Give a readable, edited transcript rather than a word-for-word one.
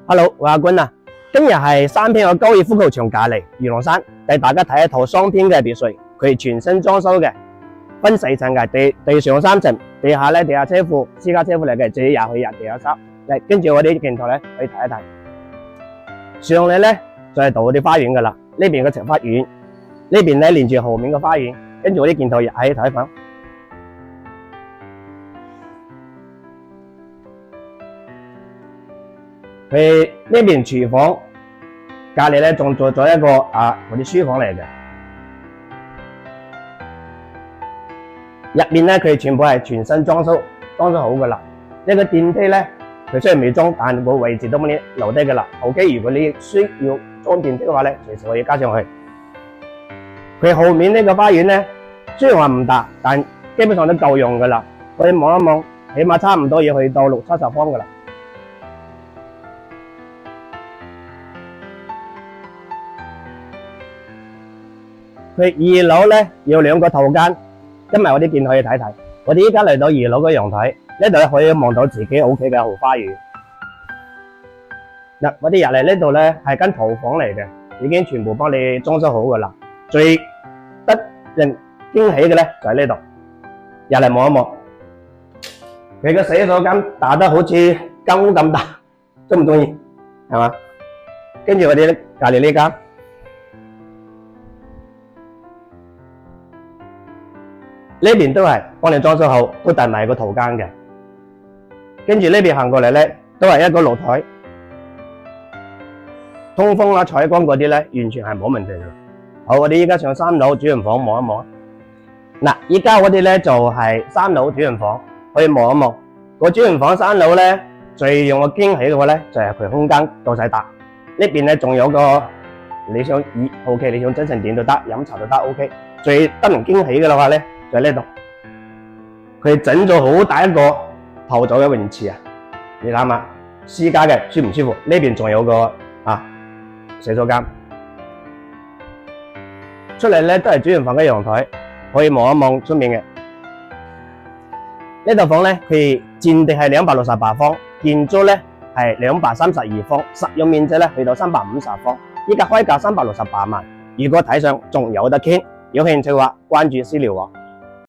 Hello，我係阿君啊。今日係三篇嘅高爾夫球場隔離魚龍山，帶大家睇一套雙拼嘅別墅，佢係全新裝修嘅，分4層嘅，地上3層，地下咧地下車庫、私家車庫嚟嘅，自己入去入地下室。嚟跟住我哋鏡頭咧可以睇一睇。上嚟咧就係到我哋花園噶啦，呢邊嘅長花園，呢邊咧連住後面嘅花園，跟住我啲鏡頭入喺睇房。佢呢邊廚房隔籬咧仲做咗一個我哋書房嚟嘅，入面咧佢全部係全新裝修好噶啦。呢個電梯咧佢雖然未裝，但係冇位置都幫你留低噶啦。OK， 如果你需要裝電梯嘅話咧，隨時可以加上去。佢後面呢個花園咧雖然話唔大，但基本上都夠用噶啦。可以望一望，起碼差唔多要去到60-70方噶啦。佢2樓咧有2個套間，今日我啲鏡可以睇睇。我哋依家嚟到2樓嘅陽台，呢度可以望到自己屋企嘅後花園。我哋入嚟呢度咧係間套房嚟嘅，已經全部幫你裝修好噶啦。最得人驚喜嘅咧就喺呢度，入嚟望一望。佢嘅洗手間打得好似間屋咁大，中唔中意？係嘛？跟住我哋隔籬呢間。呢邊都係幫你裝修好，都帶埋個套間嘅。跟住呢邊行過嚟咧，都係一個露台，通風啦、採光嗰啲咧，完全係冇問題嘅。好，我哋依家上3樓主人房望一望。嗱，依家我哋咧就係3樓主人房，可以望一望。個主人房3樓咧，最讓我驚喜嘅話咧，就係佢空間夠晒大。呢邊咧仲有個你想OK， 你想整成點都得，飲茶都得 OK。最得人驚喜嘅話咧，就喺呢度，佢整咗好大一個後座嘅泳池啊！你諗下，私家嘅舒唔舒服？呢邊仲有個洗手間，出嚟咧都係主人房嘅陽台，可以望一望出面嘅。呢套房咧，佢佔地係268方，建築咧係232方，實用面積咧去到350方，依家開價368萬。如果睇上仲有得傾，有興趣嘅話，關注私聊我。